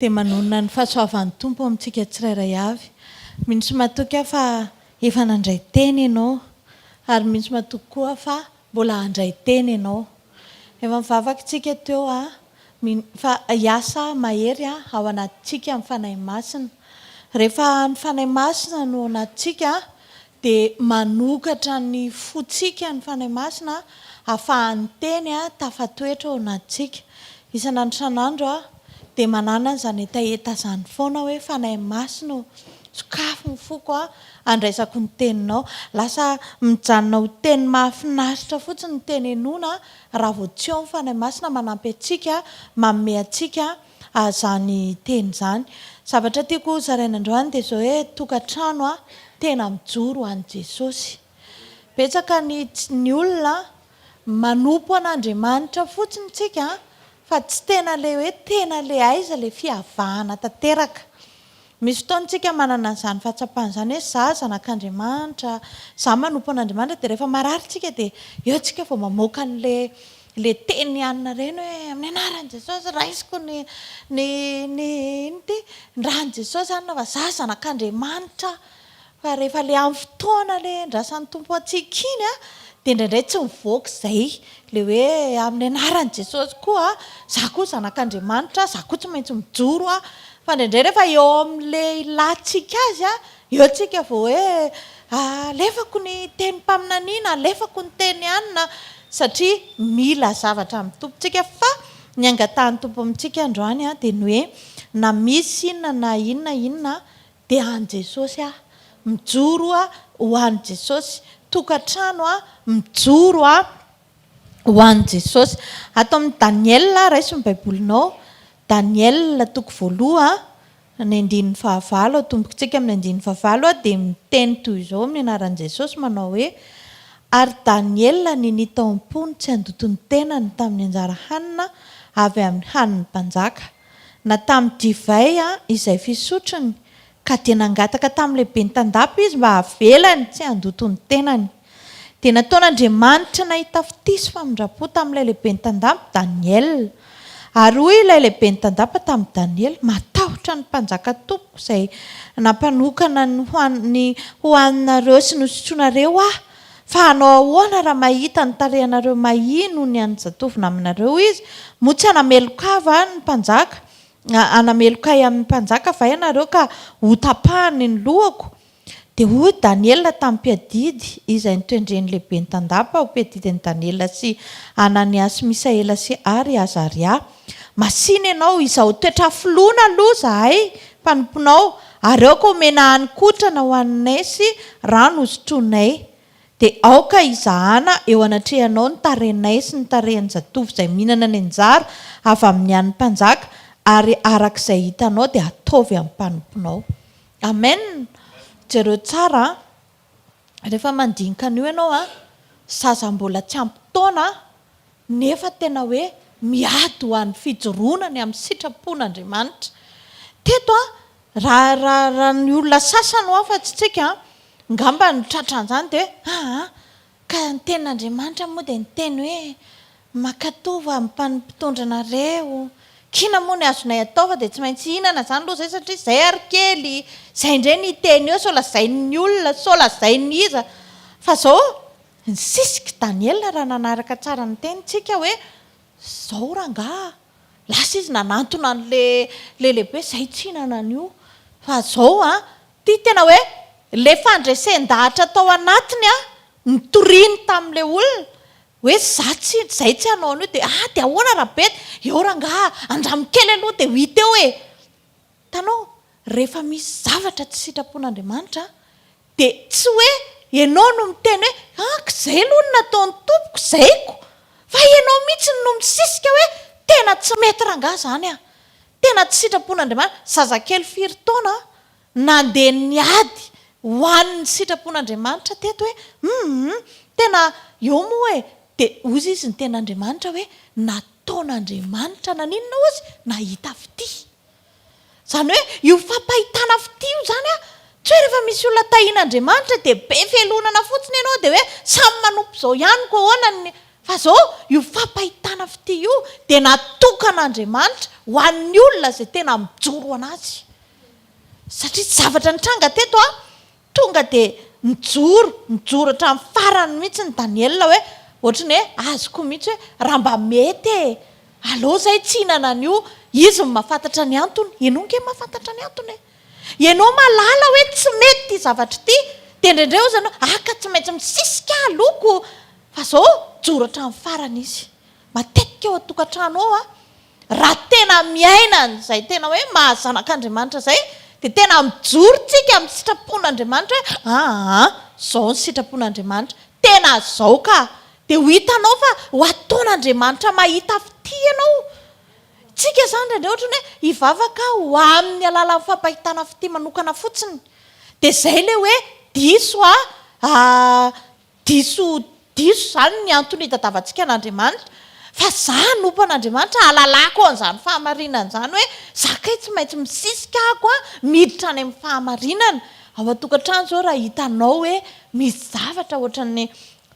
dia manonona ny fahasoavan'ny tompo amintsika tsirairay avy. Misy matoky aho fa efa nandray teny ianao, ary misy matoky koa fa mbola handray teny ianao. Efa mivavaka tsika teo fa hiasa mahery ao anatintsika amin'ny fanahy masina. Rehefa ny fanahy masina no anatintsika dia manokatra ny fotsika ny fanahy masina ahafahan'ny teny tafatoetra ao anatintsika. Isan'andro san'andro dia manana izany etaeta izany foana hoe fanahy masina sokafo ny foko andraisako ny teninao. Lasa mijanona ho teny mahafinaritra fotsiny ny teny enoana raha vao tsy ao ny fanahy masina manampy antsika, manome antsika izany teny izany. Zavatra tiako zaraina androany dia izao hoe tokantrano tena mijoro ho an'i Jesosy. Betsaka ny olona manompo an'Andriamanitra fotsiny tsika fa tsy tena le hoe tena le aiza le fihavahana tanteraka. Misy fotoantsika manana izany fahatsapana izany hoe izaho zanak'Andriamanitra, izaho manompo an'Andriamanitra, dia rehefa marary tsika dia eo tsika vao mamoaka le teny ianona ireny hoe amin'ny anaran'i Jesosy raisiko ny rahan'i Jesosy anona fa izaho zanak'Andriamanitra. Fa rehefa le amin'ny fotoana le ndrasan'ny tompo antsika iny dia indraindray tsy mivoaka izay le hoe amin'ny anaran'i Jesosy koa izaho koa zanak'Andriamanitra, izaho koa tsy maintsy mijoro fa indraindray rehefa eo amin'le ilantsika azy eo tsika vao hoe alefako ny teny mpaminaniana, alefako ny teny anina, satria mila zavatra amin'ny tompontsika. Fa ny angatahany tompo amintsika androany dia ny hoe na misy inona na inona dia an'i Jesosy mijoro ho an'i Jesosy. Tokantrano mijoro ho an'i Jesosy. Ato amin'ny Daniel raisiny baibolinao, Daniel toko 1 ny 9:9, atombokantsika amin'ny 9:9 dia miteny toy izao amin'ny anaran'i Jesosy manao hoe: ary Daniel ninita ao am-pony tsy handotony tenany tamin'ny anjara hanina avy amin'ny hanin'ny mpanjaka, na tamin'ny divay izay fisotrony, ka dia nangataka tamin'ny lehibe ny tandapa izy mba havelany tsy handotony tenany. Dia nataon'Andriamanitra nahita fitisy famindrapo tamin'ilay lehibe ny tandapa Daniel. Ary hoy ilay lehibe ny tandapa tamin'ny Daniel: matahotra ny mpanjaka tompoko izay nampanokana ny hohaninareo sy nosotroanareo fa hanao ahoana raha mahita ny tarehanareo mahino ny an'ny zatovina aminareo izy, moa tsy hanamelokava ny mpanjaka, hanamelokay amin'ny mpanjaka va ianareo ka ho tapahany ny lohako. Dia hoy Daniel tamin'ny mpiadidy izay nitondren'ny lehibe ny tandapa, ho mpiadidin'i Daniel sy Ananiasy, Misaela sy Azaria: masina ianao izao toetra filoana aloha zahay mpanomponao, ary aoka omena hanin-kotrana ho aninay sy rano hosotroanay. Dia aoka izahana eo anatrehanao ny tarehinay sy ny tarehin'ny zatovy izay mihinana ny anjara avy amin'ny hanin'ny mpanjaka, ary arak'izay hitanao dia ataovy amin'ny mpanomponao. Amen. Jereo tsara, rehefa mandinika an'io ianao zaza mbola tsy ampy taona nefa tena hoe miady ho an'ny fijoroanany amin'ny sitrapon'Andriamanitra. Teto raha ny olona sasany ho afa-tsy tsika ngamba ny tratran'izany dia hoe ka ny tenin'Andriamanitra moa dia ny teny hoe makatova amin'ny mpitondra anareo, kina moa ny azonay atao fa dia tsy maintsy hinana izany aloha izay, satria izay ary kely izay indray ny teny eo sao lazain'ny olona, sao lazain'ny iza. Fa izao ny sisika Daniel raha nanaraka tsara ny tenintsika hoe izao rangaha lasa izy nanantona an'le lehibe izay tsy hinana an'io. Fa izao tia tena hoe le fandresen-dahatra tao anatiny nitoriany tamin'ilay olona hoe izay tsy hanao an'io dia dia ahoana rabety, eo rangaha andramokely aloha dia ho hita eo e. Tanao, rehefa misy zavatra tsy sitrapon'Andriamanitra dia tsy hoe ianao no miteny hoe izay aloha no nataon'ny tompoko izayko, fa ianao mihitsy no misisika hoe tena tsy mety rangaha izany tena tsy sitrapon'Andriamanitra. Zazakely 4 taona nandeha niady ho an'ny sitrapon'Andriamanitra teto hoe tena eo moa dia ozy izy ny ten'Andriamanitra hoe nataon'Andriamanitra naninona ozy nahita fity. Izany hoe io fampahitana fity io izany tsy hoe rehefa misy olona tahian'Andriamanitra dia be fialonana fotsiny ianao dia hoe samy manompo izao ihany ko ahoana fa zao io fampahitana fity io dia natokan'Andriamanitra ho an'ny olona izay tena mijoro anazy. Satria tsy zavatra nitranga teto tonga dia mijoro hatramin'ny farany mihitsy ny Daniela hoe ohatrany hoe azoko mihitsy hoe raha mba mety aleo zay tsy hinana an'io, izy ny mahafantatra ny antony, ianao nge mahafantatra ny antony ianao malala hoe tsy mety ty zavatra ty dia indraindray ozy ianao aka tsy maintsy misisika loko, fa zao joro hatramin'ny farany izy. Matetika eo atokantrano ao raha tena miaina zay tena hoe mahazanak'Andriamanitra zay dia tena mijoro tsika amin'ny sitrapon'Andriamanitra hoe zao ny sitrapon'Andriamanitra tena zao ka, dia ho hitanao fa ho ataon'Andriamanitra mahita fity ianao. Tsika zany indraindray ohatrany hoe hivavaka ho amin'ny alalan'ny fampahitana fity manokana fotsiny, dia zay le hoe diso zany ny antony hitadavantsika an'Andriamanitra. Fa za nompon'Andriamanitra alalako an'izany fahamarinana zany hoe zakay tsy maintsy misisika ako miditra any amin'ny fahamarinana. Ao atokantrano zao raha hitanao hoe misy zavatra ohatran'ny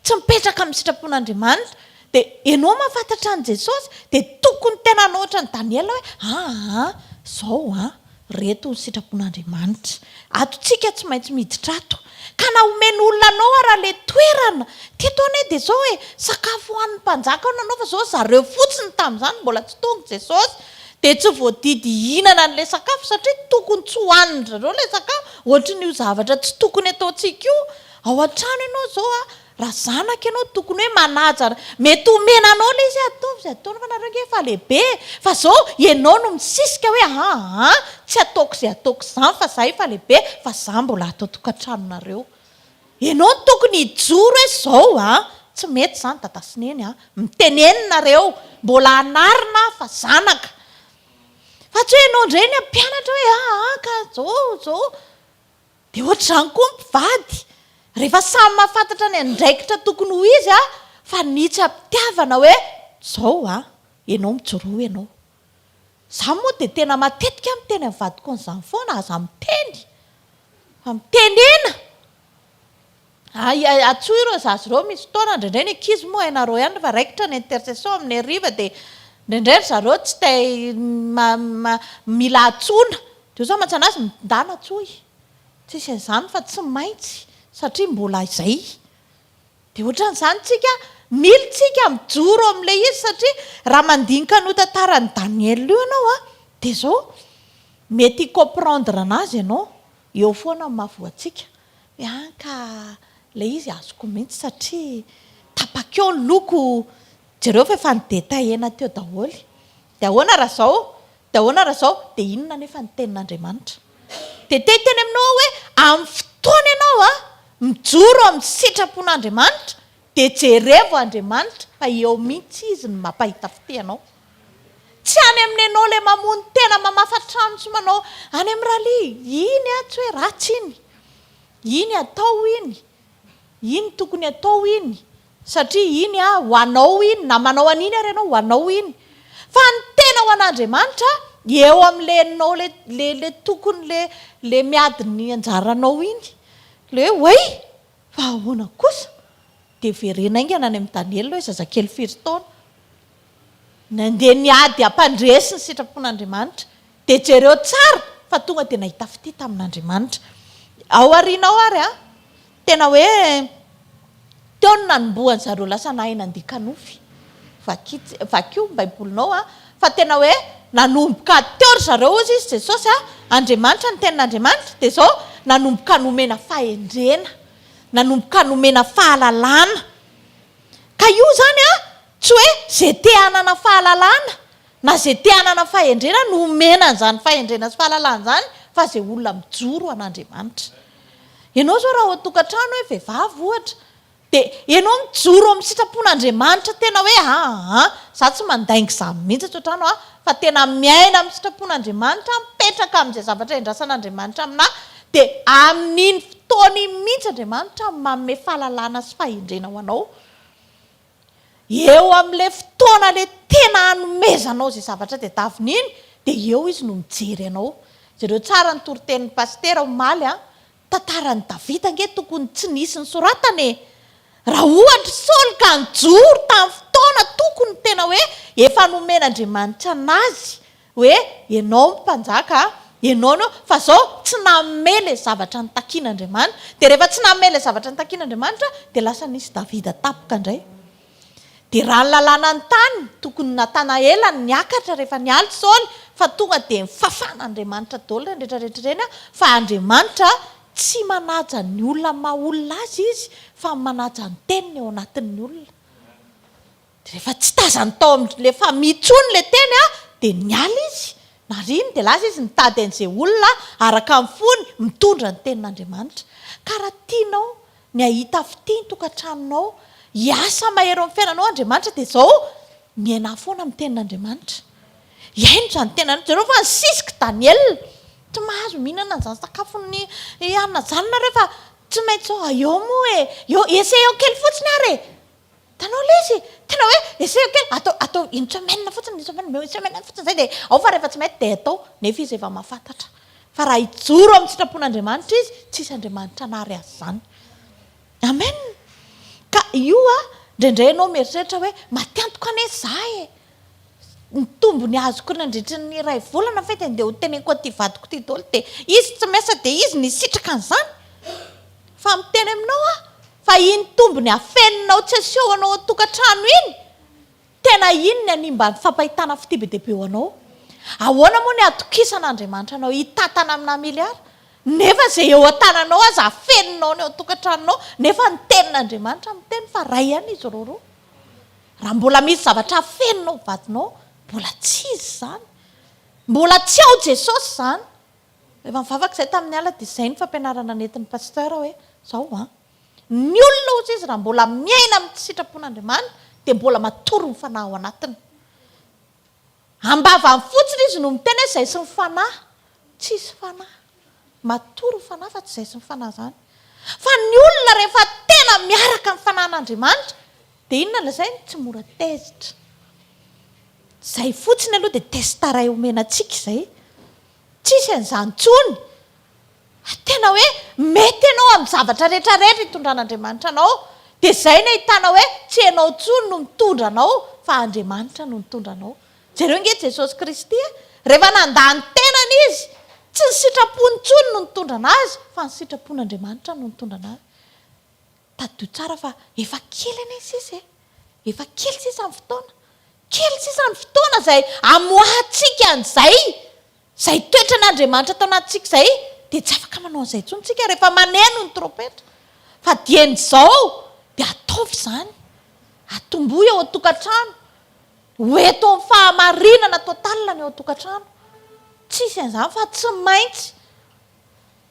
tsy mipetraka amin'ny sitrapon'Andriamanitra dia ianao mahafantatra an' Jesosy dia tokony tena anao ohatran'ny Daniela hoe zao reto ny sitrapon'Andriamanitra, atontsika tsy maintsy miditra ato ka na omen'olona anao raha le toerana teto ane dia zao hoe sakafo hoan'ny mpanjaka ao nanao fa zao zareo fotsiny tamin'izany mbola tsy tonga Jesosy dia tsy voadidy hinana an'ilay sakafo satria tokony tsy hohaniny zareo ilay sakafo, ohatran'io zavatra tsy tokony ataontsika io. Ao an-trano ianao zao raha zanaka ianao tokony hoe manaja, mety omenanao ilay izy ataovy izay ataony fa nareo nge efa lehibe, fa zao ianao no misisika hoe tsy ataoko izay ataoko izany fa za efa lehibe fa za mbola atao tokantranonareo. Ianao tokony hijoro hoe zao tsy mety zany dadasineny mitenenina mbola anarina fa zanaka, fa tsy hoe ianao indray ny ampianatra hoe ka zao dia ohatr'izany koa mpivady rehefa samy mahafantatra ny andraikitra tokony ho izy fa nitsy ampitiavana hoe zao ianao mijoro ianao. Za moa dia tena matetika miteny amin'ny vadiko an'izany foana aza miteny fa mitenena atsoa ireo zazy ireo misy fotoana indraindray ny ankizy moa hainareo ihany fa raikitra ny intercession amin'ny hariva dia indraindray zareo tsy te mila atsoina dia zao mantsana azy mindana atsoy tsisy an'izany fa tsy maintsy satria mbola izay dia ohatran'izany tsika militsika mijoro amin'ilay izy satria raha mandinika no tantarany Daniela io ianao dia zao mety comprendre anazy ianao eo foana amin'ny mahavoantsika hoe ka ilay izy azoko mihitsy satria tapakeo ny loko jereo fa efa nidetahena teo daholo dia ahoana raha zao dia inona nefa ny tenin'Andriamanitra dia teny aminao hoe amin'ny fotoana ianao mijoro amin'ny sitrapon'Andriamanitra dia jerevo Andriamanitra fa eo mihitsy izy ny mampahita fity anao. Tsy any amin'ny anao ilay mamono tena mamafatrano sy manao any amin'ny rali iny tsy hoe ratsy iny atao iny tokony atao iny satria iny ho anao iny na manao an'iny ary ianao ho anao iny, fa ny tena ho an'Andriamanitra eo amin'ilay anao le tokony le miady ny anjaranao iny le hoe fa ahoana kosa dia verena ingana any amin'ny Daniela hoe zazakely firy taona nandeha niady hampandresy ny sitrapon'Andriamanitra dia jereo tsara fa tonga dia nahita fity tamin'Andriamanitra. Ao aorianao ary tena hoe teo no nanomboany zareo lasa nahay nandikanofy vakio baibolinao fa tena hoe nanomboka teo ry zareo ozy izy Jesosy Andriamanitra ny tenin'Andriamanitra dia zao nanomboka nomena fahendrena, nanomboka nomena fahalalana. Ka io zany tsy hoe zay te hanana fahalalana na zay te hanana fahendrena no omena an'izany fahendrena sy fahalalana zany fa zay olona mijoro an'Andriamanitra. Ianao zao raha ho tokantrano hoe vehivavy ohatra dia ianao mijoro amin'ny sitrapon'Andriamanitra tena hoe za tsy mandaingy izany mihitsy ato trano fa tena miaina amin'ny sitrapon'Andriamanitra mipetraka amin'izay zavatra endrasan'Andriamanitra amina dia amin'iny fotoana iny mihitsy Andriamanitra manome fahalalana sy fahendrena ho anao. Eo amin'ilay fotoana le tena hanomezanao izay zavatra tadiavina iny dia eo izy no mijery anao. Zareo tsara ny toritenin'ny pastera omaly tantaran'ny Davida nge tokony tsy nisy ny soratany raha ohatra Saoly ka nijoro tamin'ny fotoana tokony tena hoe efa nomen'Andriamanitra anazy hoe ianao mpanjaka ianao no fa zao tsy nanome le zavatra nitakian'Andriamanitra dia rehefa tsy nanome le zavatra nitakian'Andriamanitra dia lasa nisy Davida tapoka indray dia raha ny lalàna ny tany tokony natana ela niakatra rehefa nialy Saoly fa tonga dia nifafan'Andriamanitra daholo ny rehetrarehetra ireny fa Andriamanitra tsy manaja ny olona maha olona azy izy fa manaja ny teniny ao anatin'ny olona rehefa tsy tazany tao amin'lefa mitsony le teny dia niala izy nariny dia lasa izy nitady an'izay olona araka amin'ny fony mitondra ny tenin'Andriamanitra ka raha tianao ny ahita fitiny tokantranonao hiasa mahery amin'ny fiainanao Andriamanitra dia izao miaina foana amin'ny tenin'Andriamanitra iaino izany tenanao zareo fa nisisika Daniel tsy mahazo mihinana an'izany sakafony anina zany nareo fa tsy maintsy eo moa eo eseo kely fotsiny ary tanao le izy tena hoe eseo kely atao in-semaine fotsiny in-semaine fotsiny zay dia ao fa rehefa tsy mety dia atao nefa izy efa mahafantatra fa raha hijoro amin'ny sitrapon'Andriamanitra izy tsisy Andriamanitra nary azy zany amen ka io indraindray ianao mieritreritra hoe matiantoka ane zahay ny tombony azoko nandritra ny iray volana fa dia ho teneniko aty vadiko ty daholo dia izy tsy miasa dia izy nisitraka an'izany fa miteny aminao fa iny tombony afeninao tsy asehoanao tokantrano iny tena iny ny animba ny fampahitana fitibedebe ho anao ahoana moa ny atokisan'Andriamanitra anao hitatana amina miliara nefa zay eo an-tananao aza afeninao ny eo tokantranonao nefa ny tenin'Andriamanitra miteny fa ray ihany izy roro raha mbola misy zavatra afeninao vadinao mbola tsy izy zany mbola tsy ao Jesosy zany efa mivavaka izay tamin'ny ala dia izay ny fampianarana nentin'ny pasteur hoe zao ny olona ozy izy raha mbola miaina amin'ny sitrapon'Andriamanitra dia mbola matory ny fanahy ao anatiny ambava ny fotsiny izy no miteny hoe izay sy ny fanahy tsy isy fanahy matory ny fanahy fa tsy izay sy ny fanahy zany fa ny olona rehefa tena miaraka amin'ny fanahin'Andriamanitra dia inona lazainy tsy mora tezitra izay fotsiny aloha dia testaray omenantsika izay tsisy an'izany tsony tena hoe mety ianao amin'ny zavatra rehetrarehetra hitondran'Andriamanitra anao dia izay no ahitana hoe tsy ianao tsony no mitondra anao fa Andriamanitra no mitondra anao jereo nge Jesosy Kristy rehefa nandany tenany izy tsy ny sitrapony tsony no mitondra anazy fa ny sitrapon'Andriamanitra no mitondra anazy tadio tsara fa efa kely ane izy efa kely sisa ny fotoana kely sisa ny fotoana izay amoahantsika an'izay izay toetra n'Andriamanitra atao anatintsika izay dia tsy afaka manao an'izay intsontsika rehefa maneno ny trompetra fa dian'izao dia ataovy izany atomboy eo an-tokantrano hoeto amin'ny fahamarinana totalina ny eo an-tokantrano tsisy an'izany fa tsy maintsy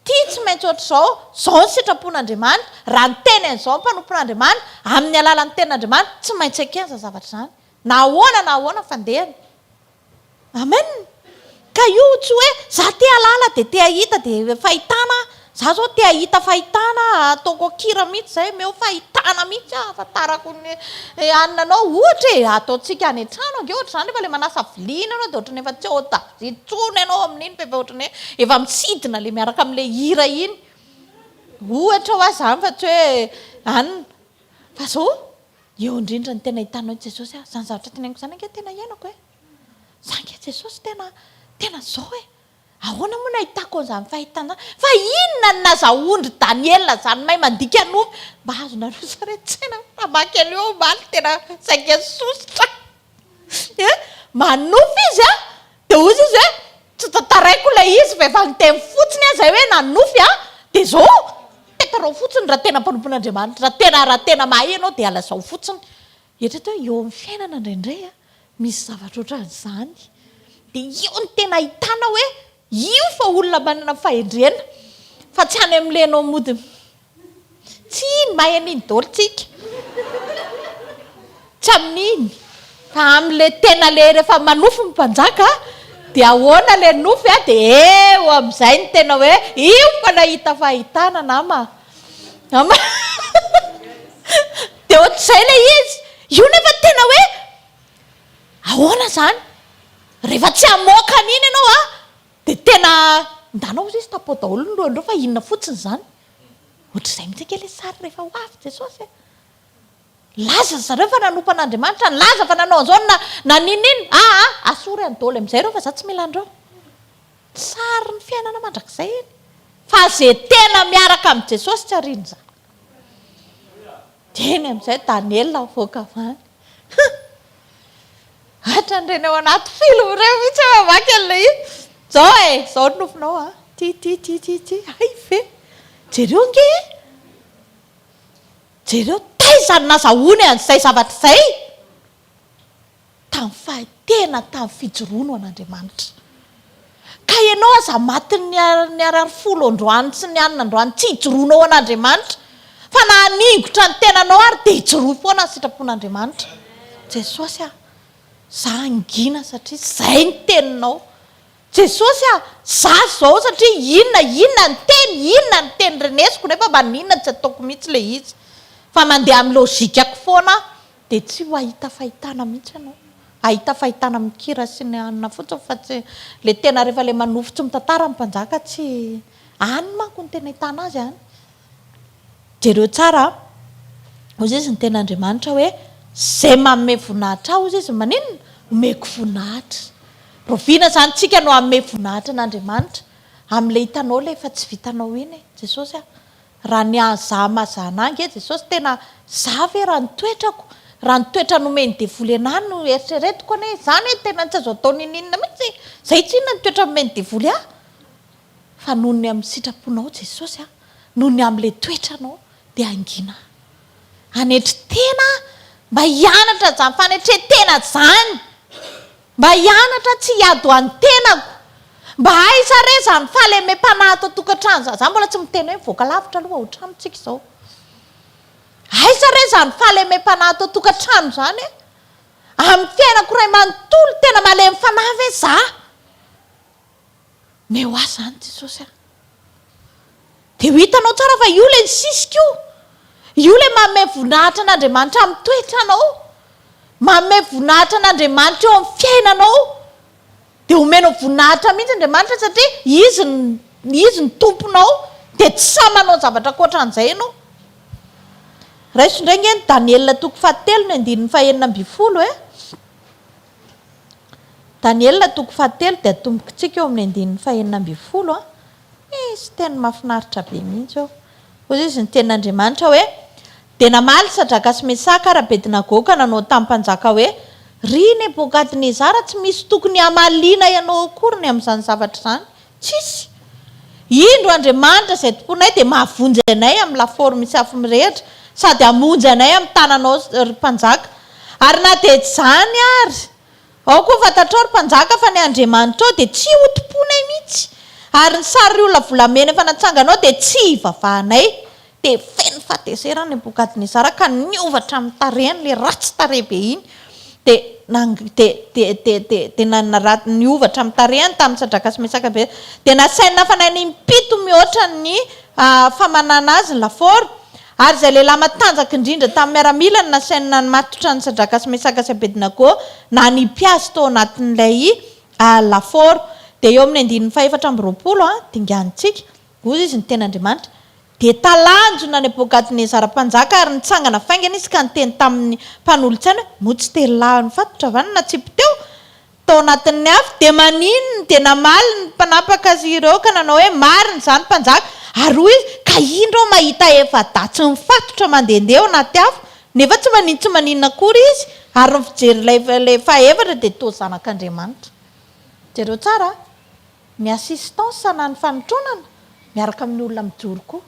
tsy maintsy ohatr'izao zao ny sitrapon'Andriamanitra raha ny teny an'izao ny mpanompon'Andriamanitra amin'ny alalan'ny tenin'Andriamanitra tsy maintsy akenza zavatra izany na ahoana fandehany amen ka io tsy hoe za te alala dia te ahita dia fahitana za zao te ahita fahitana ataoko akira mihitsy zay meo fahitana mihitsy ahafantarako ny aninanao ohatra ataontsika any an-trano ange ohatra zany rehefa le manasa vilina anao dia ohatra ny efa tsy ao itsony ianao amin'iny fa efa ohatra ny hoe efa misidina le miaraka amin'le hira iny ohatra ho azy zany fa tsy hoe anina fa zao eo indrindra ny tena hitanao Jesosy zany zavatra teneniko zany ange tena iainako za nge Jesosy tena zao ahoana moa nahitako an'izany fahitana fa inona ny nazaondry Daniel zany mahay mandika nofy mba azonareo saretsena mamaky aleo omaly tena saika sositra manofy izy dia ozy izy hoe tsy tataraiko ilay izy fa efa niteny fotsiny zay hoe nanofy dia zao tetarao fotsiny raha tena mpanompon'Andriamanitra raha tena mahay ianao dia alazao fotsiny etratra hoe eo amin'ny fiainana indraindray misy zavatra ohatran'izany dia io ny tena ahitana hoe io fa olona manana fahendrena fa tsy any amin'lenao mody tsy iny mahay an'iny daholo tsika tsy amin'iny fa amin'le tena le rehefa manofy mpanjaka dia ahoana le nofy dia eo amin'izay ny tena hoe io fa nahita fahitana nama dia ohatr'izay le izy io nefa tena hoe ahoana zany rehefa tsy hamoaka an'iny ianao dia tena ndanao izy tapao daholo ny lohandreo fa inona fotsiny zany ohatr'izay mihitsy ange le sary rehefa ho avy Jesosy laza zareo fa nanompan'andriamanitra ny laza fa nanao an'izao na nininy asory andoly amin'izay reo fa za tsy mila andreo tsary ny fiainana mandrakizay eny fa zay tena miaraka amin'i Jesosy tsy ariana zany teny amin'izay Daniela voakavany hatran'ireny ao anaty film ireo mihitsy hvkl zao zao nofinao ty hay ve jereo nge jereo taizany nazahoany an'izay zavatra izay tamin'ny fahatena tamin'ny fijoroano an'Andriamanitra ka ianao aza matiny ny arary folo androany sy ny anina androany tsy hijoroanao an'Andriamanitra fa na haningotra ny tenanao ary dia hijoro foana ny sitrapon'Andriamanitra Jesosy za angina satria zay ny teninao Jesosy za zao satria inona ny teny renesiko nefa mba ninona tsy ataoko mihitsy le izy fa mandeha amin'ny lôzikako foana dia tsy ho ahita fahitana mihitsy ianao ahita fahitana mikira sy ny anina fotsiny fa tsy le tena rehefa le manofo tsy mitantara ny mpanjaka tsy any manko ny tena hitana azy any jereo tsara ozy izy ny ten'Andriamanitra hoe zay manome voninahitra aho ozy izy maninona omeko voninahitra roviana zany tsika no hanome voninahitra n'Andriamanitra amin'le hitanao le efa tsy vitanao iny Jesosy raha ny aza mazana angy Jesosy tena za ve raha ny toetra nomeny devoly anahy no eritreretiko ane zany hoe tena tsy azo atao nininona mihitsy zay tsy inona ny toetra nomeny devoly fa noho ny amin'ny sitraponao Jesosy noho ny amin'le toetranao dia angina anetry tena mba hianatra zany fanetretena zany mba hianatra tsy hiady ho an'ny tenako mba aisa re zany fahalemem-panahy atao tokantrano za mbola tsy miteny hoe voaka lavitra aloha ohatranontsika izao aisa re zany fahalemem-panahy atao tokantrano zany amin'ny fiainako ray manontolo tena malemy fanahy ve za meo azy zany Jesosy dia ho hitanao tsara fa io le nisisika io le manome voninahitra an'Andriamanitra amin'ny toetranao manome voninahitra an'Andriamanitra eo amin'ny fiainanao dia omenao voninahitra mihitsy Andriamanitra satria izy ny tomponao dia tsy samanao zavatra koatran'izay ianao raiso indray ngeny Daniela toko 7 no andininy 9 Daniela toko 7 dia tombokontsika eo amin'ny andininy 9 isy tena mahafinaritra be mihitsy eo ozy izy ny ten'Andriamanitra hoe dia namaly Sadraka sy Mesaka ary Abedinagoka nanao tamin'ny mpanjaka hoe ry Nebokadnezara tsy misy tokony hamaliana ianao akory ny amin'izany zavatra zany tsisy indro Andriamanitra izay tomponay dia mahavonjy anay amin'ny lafaoro misy afo mirehitra sady hamonjy anay amin'ny tananao ry mpanjaka ary na dia zany ary ao koa fantatrao ry mpanjaka fa ny Andriamanitra ao dia tsy hotomponay mihitsy ary ny sary olona volamena efa natsanganao dia tsy hivavahanay dia feno fahatezerana Nebokadnezara ka niovatra amin'ny tarehany le ratsy tarehy be iny dia niovatra amin'ny tarehany tamin'ny Sadraka sy Mesaka be dia nasaina fanahy nimpito mihoatra ny famanana azy ny lafaoro ary izay lehilahy matanjaka indrindra tamin'ny miaramila ny nasaina matotra ny Sadraka sy Mesaka sy Abedinago na nipiazy tao anatin'ilay lafaoro dia eo amin'ny andininy 420 dinganitsika ozy izy ny ten'Andriamanitra dia talanjona Nebokadnezara mpanjaka ary nitsangana faingana izy ka niteny tamin'ny mpanolontsaina moa tsy telahy ny fatotra vany na tsipy teo tao anatin'ny afo dia maninony dia namaly ny mpanapaka azy ireo ka nanao hoe marina izany mpanjaka ary hoy izy ka indro mahita efa-datsy ny fatotra mandehandeha ao anaty afo nefa tsy maninona akory izy ary ny fijery le fahaefatra dia toa zanak'Andriamanitra jereo tsara ny assistance na ny fanotronana miaraka amin'ny olona mijoro koa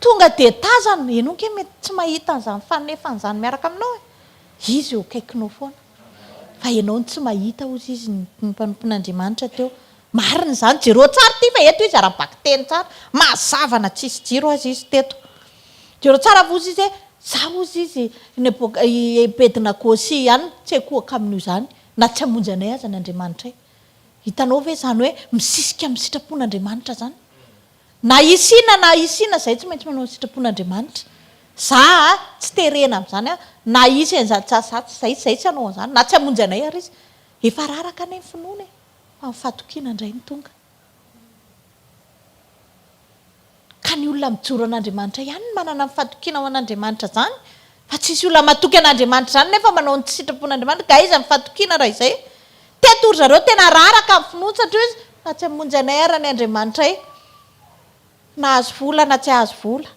tonga dia tazana ianao ke mety tsy mahita an'izany fanefan'izany miaraka aminao izy eo akaikinao foana fa ianao ny tsy mahita ozy izy ny mpanompon'Andriamanitra teo marina izany jereo tsara ty fa eto izy ara-baky teny tsara mazavana tsisy jiro azy izy teto jereo tsara ozy izy za ozy izy Abedinago sy ihany tsy haikohaka amin'io zany na tsy hamonjy anay aza n'Andriamanitra hitanao ve zany hoe misisika amin'ny sitrapon'Andriamanitra zany na isina izay tsy maintsy manao sitrapon'Andriamanitra za tsy terena amin'izany na isy zay tsy hanao an'izany na tsy hamonjy anay ary izy efa raraka anay ny finoana fa mifatokiana indray ny tonga ka ny olona mijoro an'Andriamanitra ihany ny manana mifatokiana ao an'Andriamanitra zany fa tsisy olona matoky an'Andriamanitra zany nefa manao ny tsy sitrapon'Andriamanitra ka iza mifatokiana raha izay tetory zareo tena raraka amin'ny finoana satria izy na tsy hamonjy anay ara ny Andriamanitra nahazo vola na tsy ahazo vola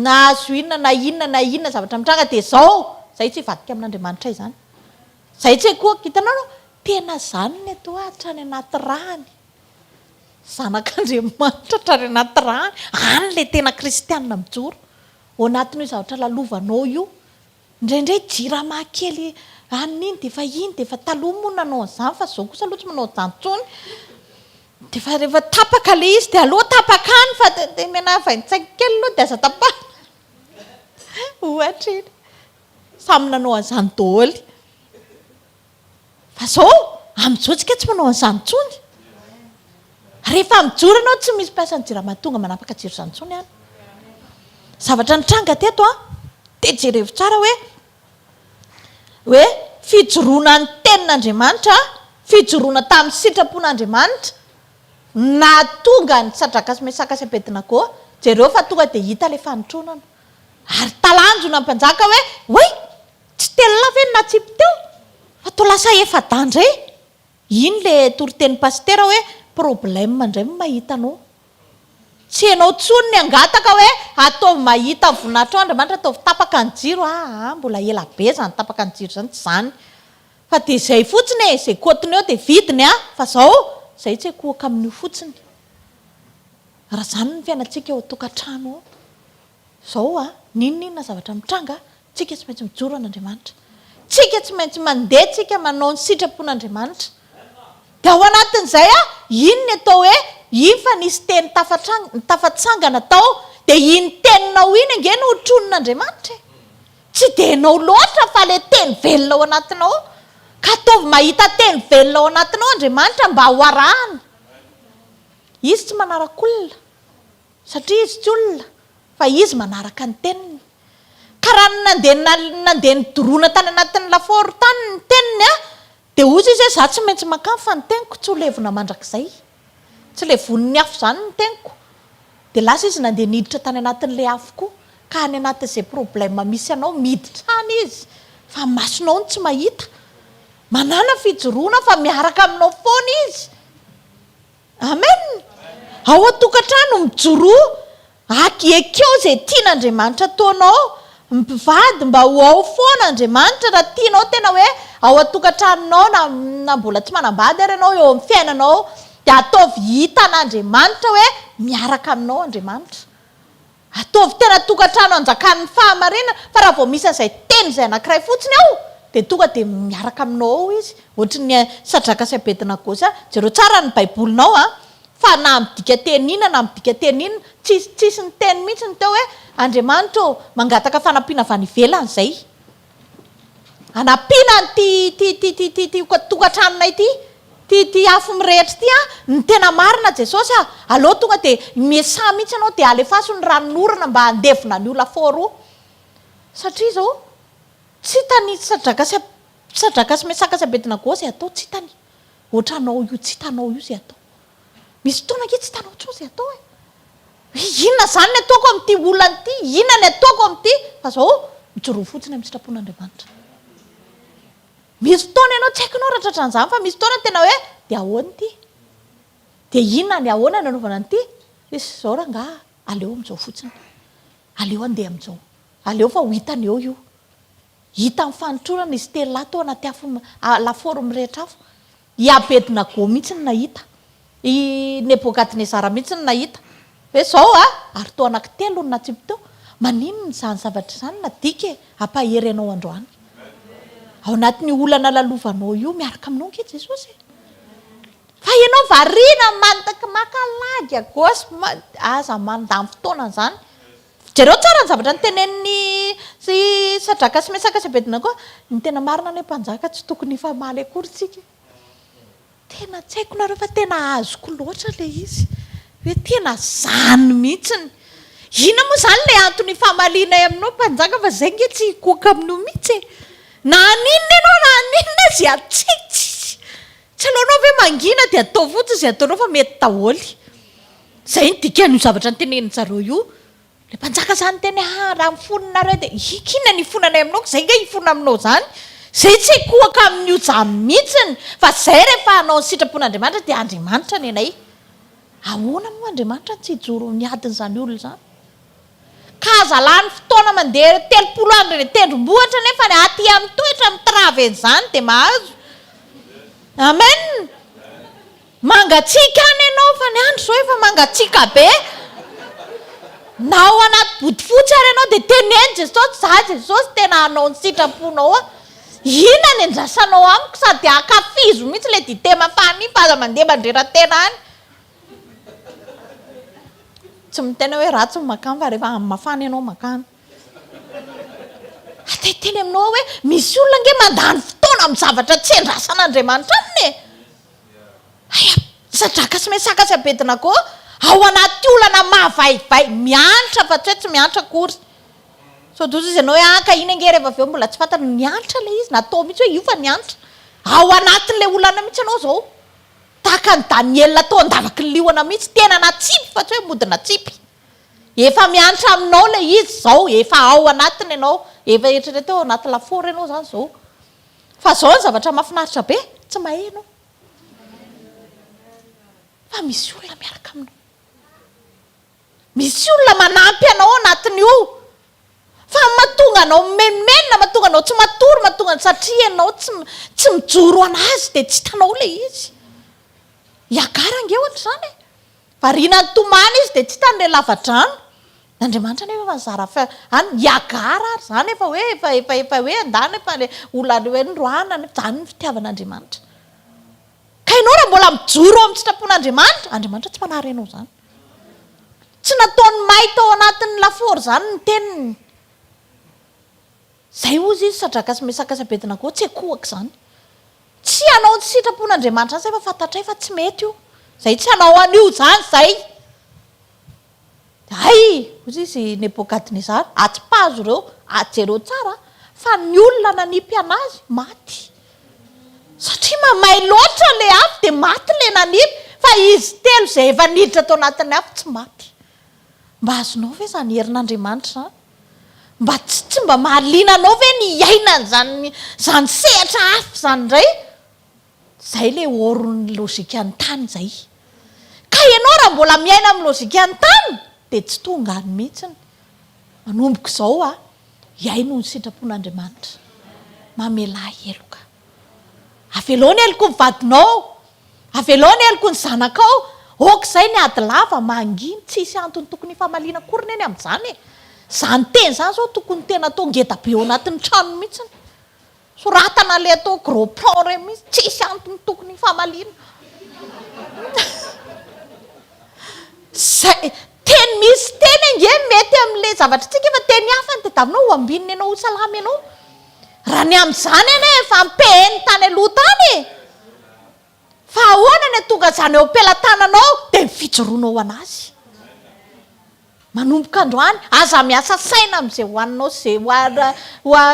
nahazo inona na inona zavatra mitranga dia zao zay tsy hivadika amin'Andriamanitra izany zay tsy koa hitanao no tena zany ny ato hatrany anaty rany zanak'Andriamanitra hatrany anaty rany any le tena kristianina mijoro ao anatin'io zavatra lalovanao io indraindray jirama kely an'iny dia efa iny dia efa taloha moa nanao an'izany fa zao kosa aloha tsy manao an'izany intsony dia efa rehefa tapaka le izy dia aloha tapaka any fa dia mena vain-tsaika kely aloha dia aza tapahana ohatra iny samy nanao an'izany daholo fa zao amin'izao tsika tsy manao an'izany intsony rehefa mijoro anao tsy misy mpiasan'ny jirama tonga manapaka jiro izany intsony any zavatra nitranga teto dia jerevo tsara hoe fijoroana ny tenin'Andriamanitra fijoroana tamin'ny sitrapon'Andriamanitra na tonga ny sadraka sy mesaka sy Abednego jereo fa tonga dia hita le fanotronana ary talanjona mpanjaka hoe tsy telona ve na tsipy teo fa to lasa efa-dandra iny le toriten'ny pastera hoe problème indray mahitanao tsy ianao tsony ny angataka hoe ataovy mahita voninahitra ao Andriamanitra ataovy tapaka ny jiro mbola ela be zany tapaka ny jiro zany tsy zany fa dia izay fotsiny izay kotiny eo dia vidiny fa zao zay tsy hakohaka amin'io fotsiny raha zany ny fiainantsika eo tokantrano ao zao ninona zavatra mitranga tsika tsy maintsy mijoro an'Andriamanitra tsika tsy maintsy mandeha tsika manao ny sitrapon'Andriamanitra dia ao anatin'izay iny ny atao hoe iny fa nisy teny tafatsangana tao dia iny teninao iny ange no hotronon'Andriamanitra tsy dia enao loatra fa le teny velona ao anatinao ka ataovy mahita teny velona ao anatinao Andriamanitra mba ho arahana izy tsy manarak'olona satria izy tsy olona fa izy manaraka ny teniny ka raha nandeha nidoroana tany anatin'ny laforo tany ny teniny dia ozy izy za tsy maintsy makany fa ny teniko tsy ho levona mandrakizay tsy le voniny afo zany ny teniko dia lasa izy nandeha niditra tany anatin'le afo koa ka any anatin'izay problème misy anao miditra any izy fa masonao ny tsy mahita manana fijoroana fa miaraka aminao foana izy amen ao atokantrano mijoro ekeo izay tian'Andriamanitra ataonao mpivady mba ho ao foana Andriamanitra raha tianao tena hoe ao atokantranonao na mbola tsy manambady ary ianao eo amin'ny fiainanao dia ataovy hita an'Andriamanitra hoe miaraka aminao Andriamanitra ataovy tena tokantrano anjakan'ny fahamarinana fa raha vao misy an'izay teny izay anankiray fotsiny ao dia tonga dia miaraka aminao ao izy ohatry ny sadraka sy Abednego jereo tsara ny baibolinao fa na midika teny inona na midika teny inona tsisy ny teny mihitsy ny teo hoe Andriamanitra mangataka fanampiana avy any ivelany izay anampiana ty tokantranonay ty afo mirehitra ty ny tena marina Jesosy aleo tonga dia mesa mihitsy anao dia alefaso ny ranonorana mba handevina ny laforo satria zao tsy tany sadraka sy mesaka sy Abednego izay atao tsy tany ohatranao io tsy tanao io izay atao misy fotoana ke tsy tanao tso izay atao inona zany ny ataoko amin'ity olana ity inona ny ataoko amin'ity fa zao mijoro fotsiny amin'ny sitrapon'Andriamanitra misy fotoana ianao tsy haikinao raha tratran'izany fa misy fotoana tena hoe dia ahoana ity dia inona ny ahoana ny anaovana an'ity izy zao ranga aleo amin'izao fotsiny aleo andeha amin'izao aleo fa ho hitany eo io hita amin'ny fanotronana izy telo tao anaty afo laforo mirehitra afo i Abednego mihitsy ny nahita i Nebokadnezara mihitsy ny nahita hoe zao ary to anankitelo ny natsipy teo maninona izany zavatra izany na dika ampahery anao androany ao anatin'ny olana lalovanao io miaraka aminao ke Jesosy fa ianao variana mantaka makalagy agosy aza mandamy fotoana izany jereo tsara ny zavatra ny tenen'ny sy sadraka sy mesaka sy Abednego ny tena marina ny mpanjaka tsy tokony hifamaly akory tsika tena tsy haiko nareo fa tena azoko loatra le izy hoe tena zany mihitsiny ina moa zany le antony famalianay aminao mpanjaka fa zay nge tsy hikoaka aminao mihitsy na ninona ianao na ninona zay atsitsy tsy alohanao hoe mangina dia atao fotsy izay ataonao fa mety daholy zay ny dikan'io zavatra ny teneniny zareo io le mpanjaka zany teny raha mifononareo dia kina ny fonanay aminao zay nga hifona aminao zany zay tsy koaka amin'io jamy mihitsiny fa zay rehefa anao ny sitrapon'Andriamanitra dia Andriamanitra ny anay ahoana moa Andriamanitra tsy hijoro ny adiny zany olona zany ka zalany fotoana mandeha 30 andro ny tendrombohitra nefa ny aty amin'ny toetra mitraveny zany dia mahazo amen mangatsika any ianao fa ny andro zao efa mangatsika be na ao anaty bodofotsy ary ianao dia teneny Jesosy za Jesosy tena anao ny sitraponao ina ny andrasanao amiko sady akafizo mihitsy le dite mafana iny fa aza mandeha mandrera-tena any tsy mitena hoe ratsy makany fa rehefa mafana ianao makany ateteny aminao hoe misy olona nge mandany fotoana amin'ny zavatra tsy andrasan'Andriamanitra aminy aya sadraka sy mesaka sy abedina koa ao anaty olana mahavaivay miantra fa tsy hoe tsy miantra akory sodozy izy ianao hoe ka iny ange rehefa avy eo mbola tsy fantany niantra le izy natao mihitsy hoe io fa niantra ao anatin'le olana mihitsy ianao zao tahaka ny Daniela tao andavaky ny liona mihitsy tena natsipy fa tsy hoe modina tsipy efa miantra aminao le izy zao efa ao anatiny ianao efa eritrereto ao anaty laforo ianao zany zao fa zao ny zavatra mahafinaritra be tsy mahay ianao fa misy olona miaraka aminao misy olona manampy anao anatiny io fa mahatonga anao menomenona mahatonga anao tsy matory mahatonga satria ianao tsy mijoro anazy dia tsy hitanao le izy iagara nge ohatra zany variana ny tomany izy dia tsy hitany le lavadrano n'Andriamanitra nefa fa nizara any iagara ary zany efa hoe efa hoe andany efa le olona hoe nroana zany ny fitiavan'Andriamanitra ka ianao raha mbola mijoro amin'ny sitrapon'Andriamanitra Andriamanitra tsy manary ianao zany tsy nataony may tao anatin'ny laforo zany ny teniny zay ozy izy sadraka sy mesaka sy abedina koa tsy ekohaka zany tsy anao ny sitrapon'Andriamanitra zany efa fantatray fa tsy mety io zay tsy anao an'io zany zay ay ozy izy Nebokadnezara atsipazo ireo ajereo tsara fa ny olona nanipy anazy maty satria mamay loatra le afo dia maty le nanipy fa izy telo zay efa niditra tao anatin'ny afo tsy maty mba azonao ve zany herin'Andriamanitra zany mba tsy mba mahaliana anao ve ny iainany zany sehatra afo zany indray zay le oron'ny lozika ny tany zay ka ianao raha mbola miaina amin'ny lozika ny tany dia tsy tonga any mihitsiny manomboko izao iaino ny sitrapon'Andriamanitra mamela heloka avelao ny heloko ny vadinao avelao ny heloko ny zanakao okizay ny ady lava manginy tsisy antony tokony famaliana korina eny amin'izany zany teny zany zao tokony tena atao ngeda be ao anatin'ny trano mihitsiny soratana le atao gros plan re mihitsy tsisy antony tokony famaliana zay teny misy teny nge mety amin'le zavatra tsika efa teny hafa ny tadavinao ho ambininy ianao ho salama ianao raha ny amin'izany ane efa mpeheny tany aloha tany fa ahoana ny tonga zany eo ampelantananao dia mifijoroanao anazy manomboka androany aza miasa saina amin'izay hoaninao zay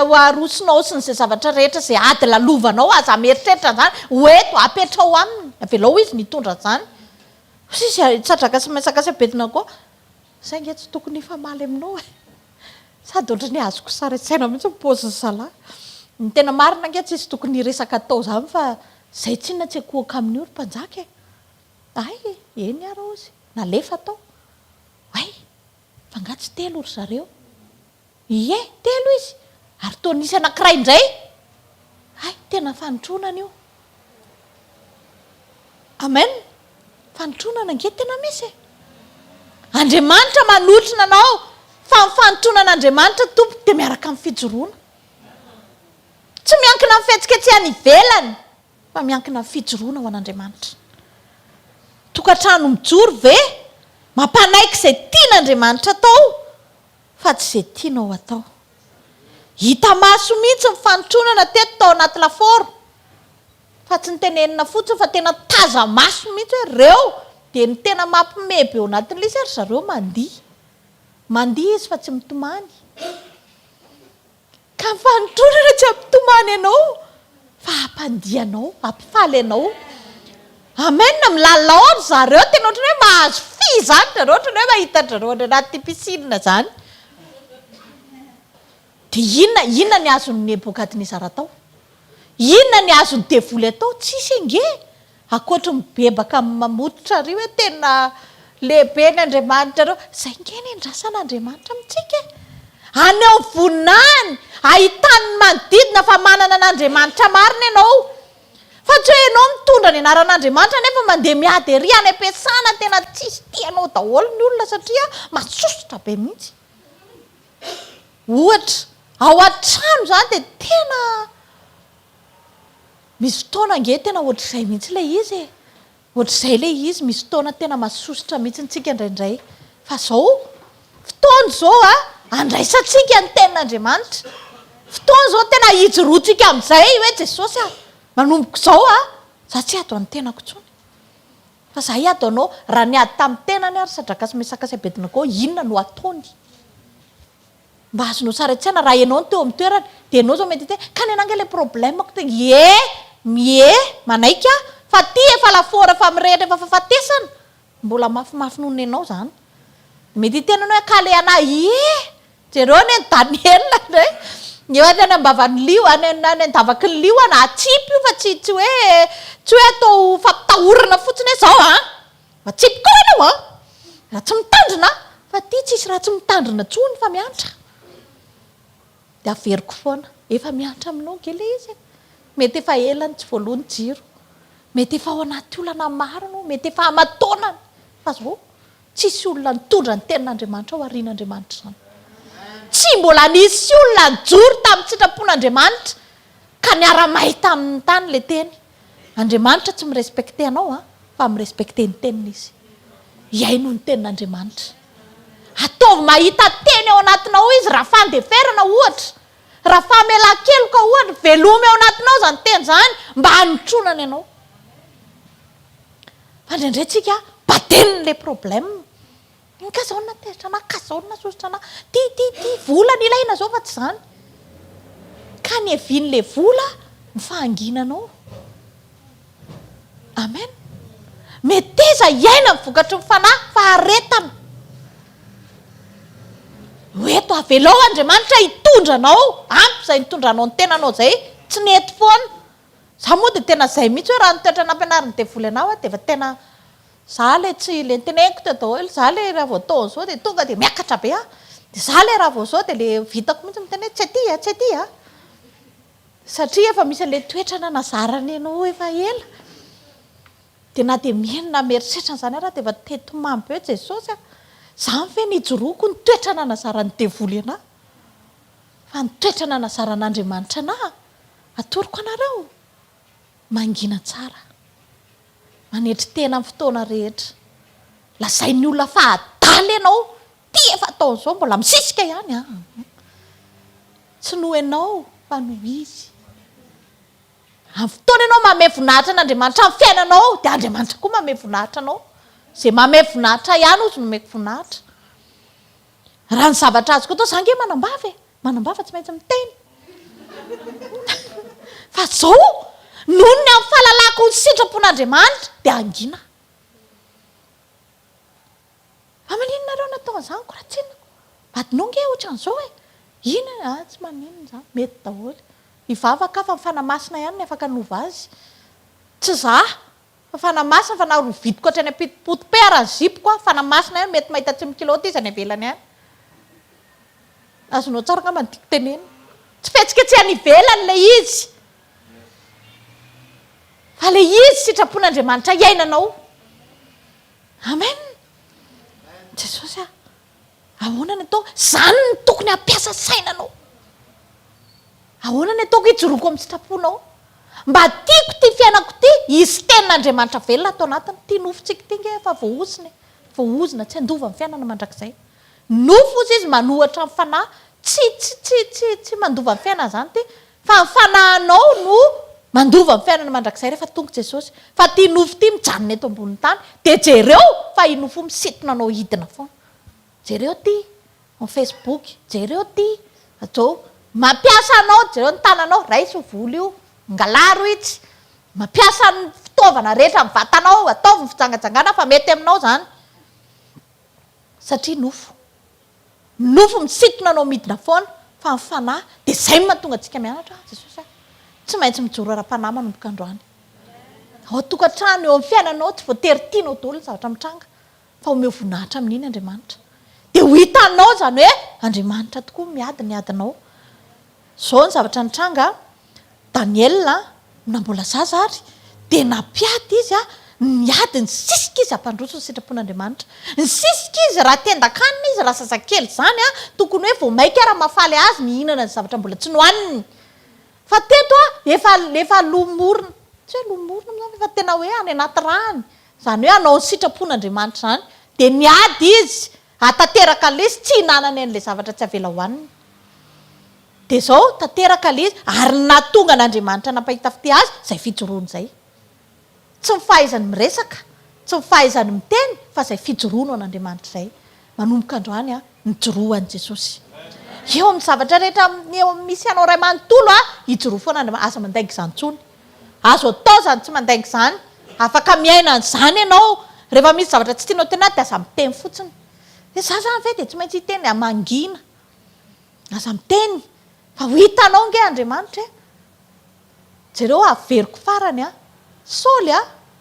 hoarosinao sy nyzay zavatra rehetra zay ady lalovanao aza mieritreritra zany hoeto apetra ao aminy avelao izy nitondra zany izy tsadraka sy maisaka sy abedina koa zay nge tsy tokony famaly aminao sady ohatra ny azoko saretsaina mihitsy mipôzy zalahy ny tena marina nge tsy izy tokony resaka atao zany fa zay tsy na tsy ekohaka amin'ny olo mpanjaka ay eny ara ozy nalefa atao ay fa nga tsy telo ry zareo ie telo izy ary toa nisy anankiray indray ay tena fanotronana io amen fanotronana nge tena misy Andriamanitra manotrina anao fa mifanotronan'Andriamanitra tompo dia miaraka amin'ny fijoroana tsy miankina amin'ny fihetsiketsehany ivelany fa miankina amin'ny fijoroana ho an'Andriamanitra tokantrano mijoro ve mampanaiky izay tian'Andriamanitra atao fa tsy izay tianao atao hita maso mihitsy mifanotronana teto tao anaty laforo fa tsy nitenenina fotsiny fa tena taza maso mihitsy hoe reo dia ny tena mampimebe eo anatin'ilay izy ary zareo mandiha izy fa tsy mitomany ka mifanotronana tsy ampitomany ianao fa ampandihanao ampifaly ianao amen milalao ry zareo tena ohatrany hoe mahazo zany nareo ohatrany hoe mahitandrareo any anaty piscine zany de inona ny azon'ny Nebokadnezara atao, inona ny azon'ny devoly atao, tsisy ange akoatra mibebaka mamototra ry hoe tena lehibe ny Andriamanitra reo, zay nge ny andrasan'Andriamanitra amintsika any ao vonany ahitany manodidina fa manana an'Andriamanitra marina ianao, fa tsy hoe ianao mitondra ny anaran'Andriamanitra nefa mandeha miady ery any am-piasana tena tsisy tianao daholo ny olona satria masosotra be mihitsy. Ohatra ao an-trano zany de tena misy fotoana nge tena ohatr'izay mihitsy ilay izy e, ohatr'izay ilay izy misy fotoana tena masosotra mihitsy ntsika indraindray, fa zao fotoana zao andraisantsika ny tenin'Andriamanitra, fotoana zao tena hijoroantsika amin'izay hoe Jesosy manomboko zao za tsy ado any tenako intsony, fa za hiado anao raha niady tamin'ny tenany ary sadraka sy mesaka sy Abednego inona no ataony mba azonao saraitsaina raha ianao no teo amin'ny toerana de ianao zao mety ka ny ananga ilay problemako te manaika fa ty efa lafora efa mirehitra efa fahafatesana mbola mafimafy noho ny ianao zany, mety tenanao hoe kale anahy jereo ny Daniela ndray ny ambavany lio any andavaky ny lio atsipy io fa tsy hoe atao fampitahorana fotsiny hoe zao matsipy koa ianao raha tsy mitandrina fa ty tsisy raha tsy mitandrina tsony fa miantra de averiko foana efa miantra aminao nge le izy, mety efa elany tsy voalohany jiro, mety efa ao anaty olana maro anao, mety efa amatonany, fa zao tsisy olona nitondra ny tenin'Andriamanitra ao arian'Andriamanitra zany, tsy mbola nisy olona nijoro tamin'ny sitrapon'Andriamanitra ka niara-mahay tamin'ny tany le teny. Andriamanitra tsy mirespekte anao fa mirespekte ny teniny izy, iaino ny tenin'Andriamanitra, ataovy mahita teny ao anatinao izy raha fandeferana ohatra, raha famelan-keloka ohatra velomy ao anatinao zany teny zany mba hanotronana ianao, fa indraindray tsika bateniny le problème kazaona tehitra ana kazaona sositra ana ty vola ny ilaina zao fa tsy zany ka ny eviany le vola mifahanginanao, amen, meteza iaina mivokatry ny fanahy faharetana hoeto avelao Andriamanitra hitondranao ampy zay nitondranao ny tenanao zay tsy nety foana, za moa de tena zay mihitsy hoe raha nitoetra nampianariny devoly anao de fa tena za le tsy le teneniko teo daholo, za le raha vao tao zao de tonga de miakatra be de za le raha vao zao de le vitako mihitsy miteny hoe tsy aty satria efa misy an'le toetrana nazarany ianao efa ela de na de mienina mieritreritra zany ara de efa teto mamy be hoe Jesosy za fe nijoroako ny toetrana nazarany devoly ana, fa ny toetrana nazaran'Andriamanitra ana atoroko anareo mangina tsara, manetry tena amin'ny fotoana rehetra, lazay ny olona fa adaly ianao ty efa ataony zao mbola misisika ihany tsy noho ianao fa noho izy, amin'ny fotoana ianao mame voninahitra n'Andriamanitra amin'ny fiainanao de Andriamanitra koa mame voninahitra anao, zay mame voninahitra ihany ozy nomeko voninahitra, raha ny zavatra azoko atao zange manambava tsy maintsy miteny fa zao noho ny amin'ny fahalalako ny sitrapon'Andriamanitra de angina, fa maninonareo natao an'izany ko raha tsinako adinao nge ohatran'izao ina tsy maninona zany mety daholo hivavaka fa mifanamasina ihany ny afaka nova azy, tsy za fa fanamasina fa na rovidiko hatrany am-piti-poto-pera ny zipoko fanamasina ihany mety mahita tsy mikilaoty izy any ivelany ihany, azonao tsara ngamba nydiko tenena tsy fetsika tsy any ivelany le izy fa le izy sitrapon'Andriamanitra iainanao, amen, Jesosy ahoana ny atao zany ny tokony hampiasa sainanao, ahoana ny ataoko hijoroako amin'ny sitraponao mba tiako ty fiainako ty izy tenin'Andriamanitra velona atao anatiny, ty nofontsika ty nge fa voaozina tsy andova amin'ny fiainana mandrakizay, nofo ozy izy manohatra amin'ny fanahy tsy mandova amin'ny fiainana zany ty fa ny fanahinao no mandova amin'ny fiainana mandrakizay rehefa tonga Jesosy, fa ty nofo ty mijanona eto ambonin'ny tany de jereo fa i nofo misintona anao hidina foana, jereo ty amin'ny Facebook, jereo ty atao mampiasa anao, jereo ny tananao raisy ho voly io ngalaro itsy, mampiasa ny fitaovana rehetra amin'ny vatanao ataovy ny fijangajangana fa mety aminao zany, satria nofo misitona anao midina foana fa mifanahy dia zay mahatonga antsika mianatra Jesosy tsy maintsy mijoro ara-panahy manomboka androany. Ao tokantrano eo amin'ny fiainanao tsy voatery tianao daholo ny zavatra mitranga fa omeo voninahitra amin'iny Andriamanitra dia ho hitanao zany hoe Andriamanitra tokoa miadinao. Zao ny zavatra nitranga Daniela na mbola zaza ary dia napiady izy niady ny sisika izy hampandroso ny sitrapon'Andriamanitra. Ny sisika izy raha tendan-kanina izy raha sasakely zany tokony hoe vao maika raha mafaly azy mihinana ny zavatra mbola tsy nohaniny. Fa teto efa lomorona tsy hoe lomorona fa tena hoe any anaty rany zany hoe anao ny sitrapon'Andriamanitra zany dia niady izy atateraka lesy tsy hinanany an'ilay zavatra tsy avela hohaniny. Dia zao tanteraka ilay izy ary nahatonga n'Andriamanitra nampahita fity azy zay fijoroany zay. Tsy mifahaizany miresaka, tsy mifahaizany miteny fa zay fijoroano an'Andriamanitra zay. Manomboka androany nijoroan'i Jesosy. Eo amin'ny zavatra rehetra eo misy anao ray manontolo hijoro foana Andriamanitra. Aza mandainga izany intsony. Azo atao zany tsy mandainga izany. Afaka miaina an'izany ianao. Rehefa misy zavatra tsy tianao tena dia aza miteny fotsiny. Dia za zany ve dia tsy maintsy hiteny mangina. Aza miteny. Fa ho hitanao nge Andriamanitra jereo averiko farany Saoly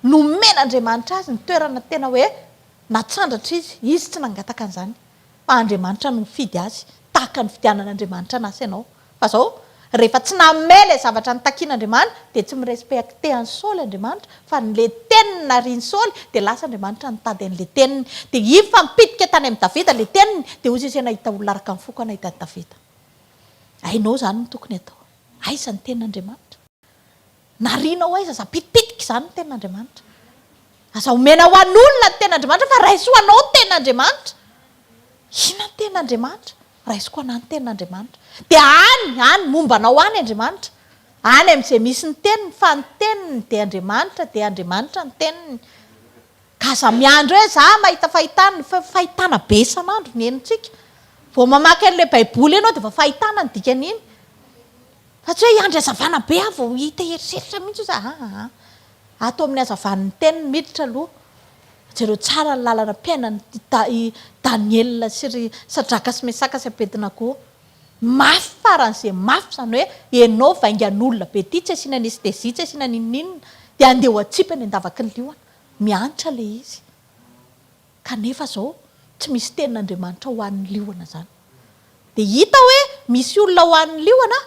nomen'Andriamanitra azy ny toerana tena hoe natsandratra izy tsy nangataka an'izany fa Andriamanitra no mifidy azy tahaka ny fidianan'Andriamanitra anasy ianao. Fa zao rehefa tsy namela zavatra nitakian'Andriamanitra dia tsy mirespekte an'i Saoly Andriamanitra fa n'le teniny nariany Saoly dia lasa Andriamanitra nitady an'le teniny. Dia iny fa mipitika tany amin'ny Davida le teniny dia hozy izy nahita olona araka ny foko nahita Davida. Ainao zany no tokony atao. Aiza ny tenin'Andriamanitra. Narinao aiza za pitipitika izany ny tenin'Andriamanitra. Aza omena ho an'olona ny tenin'Andriamanitra fa raiso anao ny tenin'Andriamanitra. Ina ny tenin'Andriamanitra? Raisiko anao ny tenin'Andriamanitra. Dia any mombanao any Andriamanitra. Any amin'izay misy ny teniny fa ny teniny dia Andriamanitra ny teniny. Ka aza miandro hoe za mahita fahitana be isan'andro ny henintsika. Vao mamaky an'ilay baiboly ianao dia efa fahitana ny dikan'iny. Fa tsy hoe hiandry hazavana be vao hita heritreritra mihitsy izy atao amin'ny hazavan'ny teniny miditra aloha. Jereo tsara ny lalana mpiainany Daniela sy Sadraka sy Mesaka sy Abednego. Mafy faran'izay mafy zany hoe ianao vaingan'olona be ty tsy asiana anestezia tsy asiana ninninina dia andeha ho atsipany andavaky ny liona. Miantra ilay izy. Kanefa zao tsy misy tenin'Andriamanitra ho an'ny liona zany. Dia hita hoe misy olona ho an'ny liona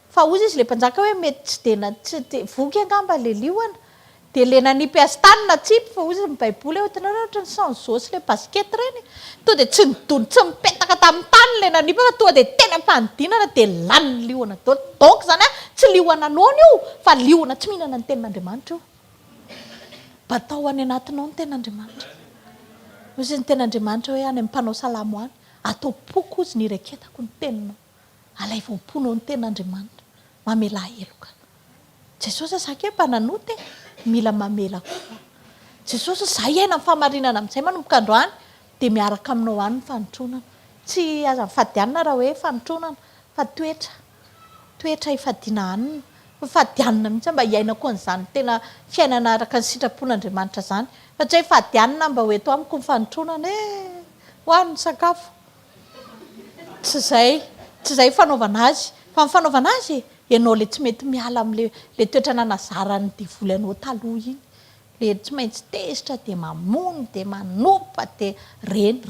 fa ozy izy le mpanjaka hoe mety tsy dia voky angamba le liona. Dia le nanipy azy tany na tsipy fa ozy ny baiboly ohatrana ohatra ny sanjosy le baskety reny. Tonga dia tsy mipetaka tamin'ny tany le nanipy fa tonga dia teny am-panidinana dia lany ny liona. Donc zany tsy liona noana io fa liona tsy mihinana ny tenin'Andriamanitra io. Batao any anatinao ny tenin'Andriamanitra. Ozy ny tenin'Andriamanitra hoe any amin'ny mpanao salamo any atao poko ozy ny ireketako ny teninao. Alay voamponao ny tenin'Andriamanitra. Mamela heloka. Jesosy sakay mba nanoty mila mamela koa. Jesosy zay aina amin'ny famarinana amin'izay manomboka androany dia miaraka aminao any ny fanotronana. Tsy aza mifadianina raha hoe fanotronana fa toetra ifadiana anina. Fadianina mihitsy mba hiaina koa n'izany tena fiainana araka ny sitrapon'Andriamanitra zany. Fa tsy hoe fadianina mba hoe eto amiko ny fanotronana hoan'ny sakafo. Tsy zay fanaovana azy. Fa ny fanaovana azy ianao le tsy mety miala amin'le toetra nanazarany devoly anao taloha iny. Le tsy maintsy tezitra dia mamono dia manopa dia reny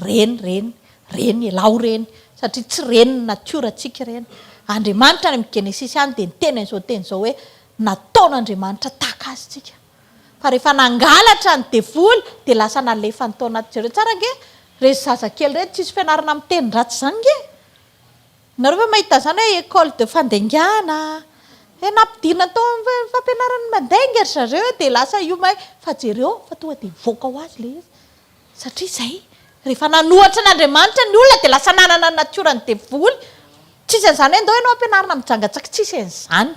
elao reny satria tsy reny ny natiorantsika reny. Andriamanitra any amin'ny Genesis any dia niteny an'izao teny izao hoe nataon'Andriamanitra tahaka azy tsika. Fa rehefa nangalatra ny devoly dia lasa nalefa ny tao anaty jereo. Tsara nge re zazakely reny tsisy fianarana miteny ratsy zany nge. Nareo fa mahita zany hoe école de fandengana nampidirina tao fampianarana mandainga zareo dia lasa io fa jereo fa tonga dia voaka ho azy le izy. Satria izay rehefa nanohatra n'Andriamanitra ny olona dia lasa nanana ny natiorany devoly. Tsisy an'izany hoe ndao ianao ampianarana mijangatsaka tsisy an'izany.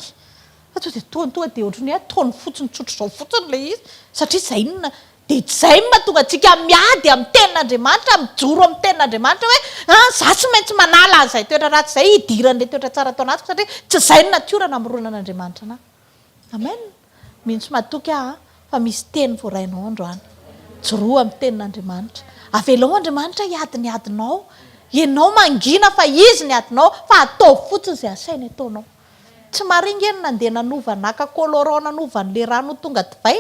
Fa tonga dia ohatrany hoe ataony fotsiny tsotro izao fotsiny le izy. Satria izay dia izay mahatonga antsika miady amin'ny tenin'Andriamanitra mijoro amin'ny tenin'Andriamanitra hoe za tsy maintsy manala an'izay toetra ratsy izay hidiran'ilay toetra tsara atao anatiko satria tsy izay ny natiora namoronan'Andriamanitra anahy. Amen. Mihitsy mahatoky fa misy teny voarainao androany. joroa amin'ny tenin'Andriamanitra. Avelao Andriamanitra hiady ny adinao. Ianao mangina fa izy ny adinao fa atao fotsiny izay asainy ataonao. Tsy maringeny nandeha nanova naka colorant nanova n'le rano tonga divay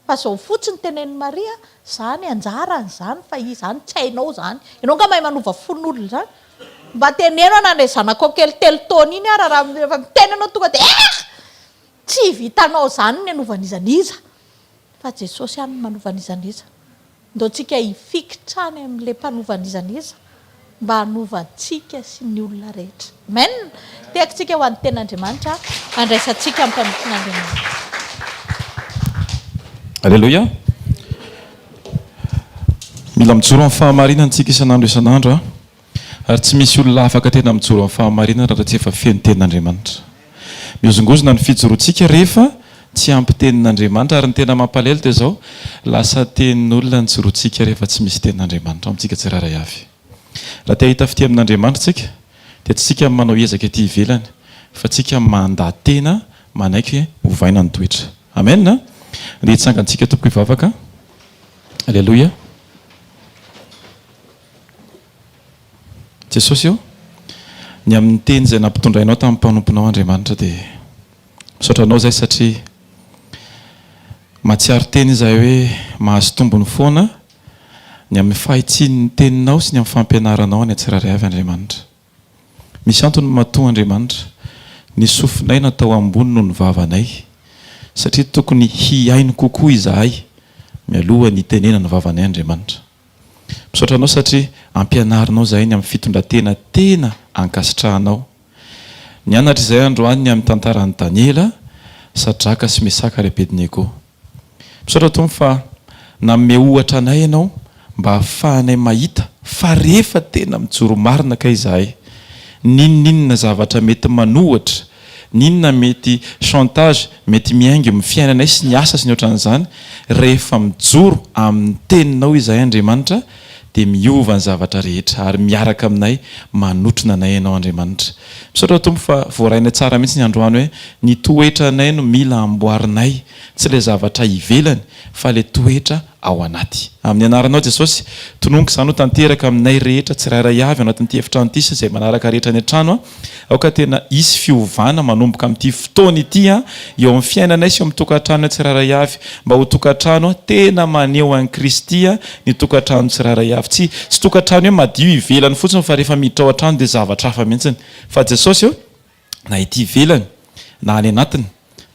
fa zao fotsiny tenen'i Maria zany anjarany zany fa izy zany tsy hainao zany. Ianao nga mahay manova fon'olona zany. Mba teneno ana ilay zanako kely telo taona iny ara raha mitenanao tonga dia tsy vitanao zany ny anovan'izaniza. Fa Jesosy ihany manovan'izaniza. Ndao tsika hifikitrany amin'ilay mpanovan'izaniza mba hanovantsika sy ny olona rehetra. Amen. Tiako tsika ho an'ny ten'Andriamanitra andraisantsika amin'ny mpamitron'Andriamanitra. Alléluia. Mila mijoro amin'ny fahamarinana antsika isan'andro ary tsy misy olona afaka tena mijoro amin'ny fahamarinana raha tsy efa feno tenin'Andriamanitra. Miozongozona ny fijorontsika rehefa tsy ampy tenin'Andriamanitra ary ny tena mampalahelo dia zao lasa tenin'olona ny jorontsika rehefa tsy misy tenin'Andriamanitra amintsika tsiraray avy. Raha te hahita fity amin'Andriamanitra tsika dia tsy tsika manao ezaka ety ivelany fa tsika mandatena manaiky hovaina ny toetra. Amen. Dia hitsangantsika tompoko hivavaka. Alléluia. Jesosy io ny amin'ny teny izay nampitondrainao tamin'ny mpanomponao Andriamanitra dia misaotra anao zay satria matsiaro teny izahay hoe mahazo tombony foana ny amin'ny fahitsiany ny teninao sy ny amin'ny fampianaranao any tsiraray avy Andriamanitra. Misy antony matoa Andriamanitra ny sofinay natao ambony noho ny vavanay satria tokony hiaino kokoa izahay mialoha ny tenena ny vavanay Andriamanitra. Misaotra anao satria ampianarinao zahay ny amin'ny fitondratena tena ankasitrahanao. Nianatra izay androany ny amin'ny tantaran'ny Daniela, Sadraka sy Mesaka ary Abednego. Misaotra tompo fa nanome ohatra anay ianao mba hahafahanay mahita fa rehefa tena mijoro marina ka izahay ninona zavatra mety manohatra, ninona mety chantage, mety miaingo amin'ny fiainanay sy ny asa sy ny ohatran'izany, rehefa mijoro amin'ny teninao izahay Andriamanitra dia miova ny zavatra rehetra ary miaraka aminay manotrona anay ianao Andriamanitra. Misaotra tompo fa voaraina tsara mihitsy ny androany hoe ny toetra anay no mila amboarinay, tsy ilay zavatra ivelany fa ilay toetra ao anaty. Amin'ny anaranao Jesosy, tononiko izany ho tanteraka aminay rehetra tsirairay avy anatin'ity efitrano ity sy izay manaraka rehetra ny an-trano aoka tena isy fiovana manomboka amin'ity fotoana ity eo amin'ny fiainanay sy eo amin'ny tokantrano tsirairay avy mba ho tokantrano tena maneho an'i Kristy ny tokantrano tsirairay avy. Tsy tokantrano hoe madio ivelany fotsiny fa rehefa miditra ao an-trano dia zavatra hafa mihitsiny. Fa Jesosy na ity ivelany na any anatiny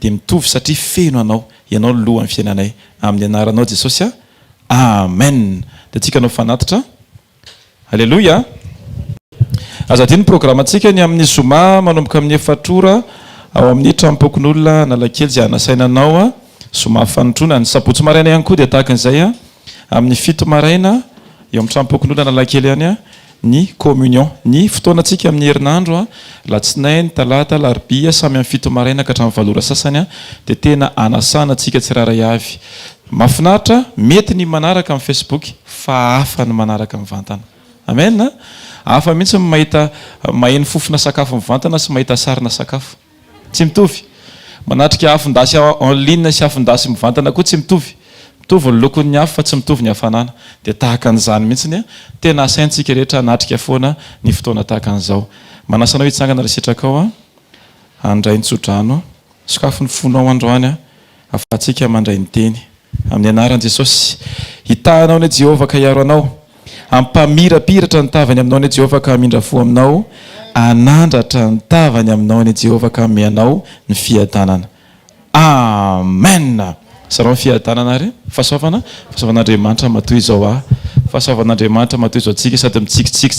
dia mitovy satria feno anao, ianao no lohan'ny fiainanay. Amin'ny anaranao Jesosy amen. Dia tsika nao fanatitra. Alléluia. Azadino programantsika ny amin'ny zoma manomboka amin'ny efatrora ao amin'ny trampokon'olona Analakely izay anasaina anao zoma fanotrona ny sabotsy maraina ihany koa dia tahaka an'izay amin'ny fito maraina eo amin'ny trampokon'olona Analakely ihany ny communion. Ny fotoanantsika amin'ny herinandro latsinainy, talata, larobia samy amin'ny fito maraina ka hatramin'ny valora sasany dia tena anasana antsika tsiraray avy. Mahafinaritra, mety ny manaraka amin'ny Facebook fa hafa ny manaraka amin'ny vantana. Amen. Hafa mihitsy mahita maheno fofona sakafo mivantana sy mahita sarina sakafo. Tsy mitovy. Manatrika afondasy en ligne sy afondasy mivantana koa tsy mitovy. Mitovy ny lokon'ny afo fa tsy mitovy ny hafanana. Dia tahaka an'izany mihitsy tena asaintsika rehetra hanatrika foana ny fotoana tahaka an'izao. Manasanao hitsangana resitraka ao handray ny tsodrano. Sakafo ny fonao androany afatsika mandray ny teny. Amin'ny anaran'i Jesosy, hitahanao ny Jehovah ka hiaro anao. Ampamirapiratra ny tavany aminao ny Jehovah ka hamindra fo aminao. Anandratra ny tavany aminao ny Jehovah ka hameanao ny fiadanana. Amen. Sarao ny fiadanana ary fahasoavan'Andriamanitra matoy izao fahasoavan'Andriamanitra matoy izao tsika sady mitsikitsiky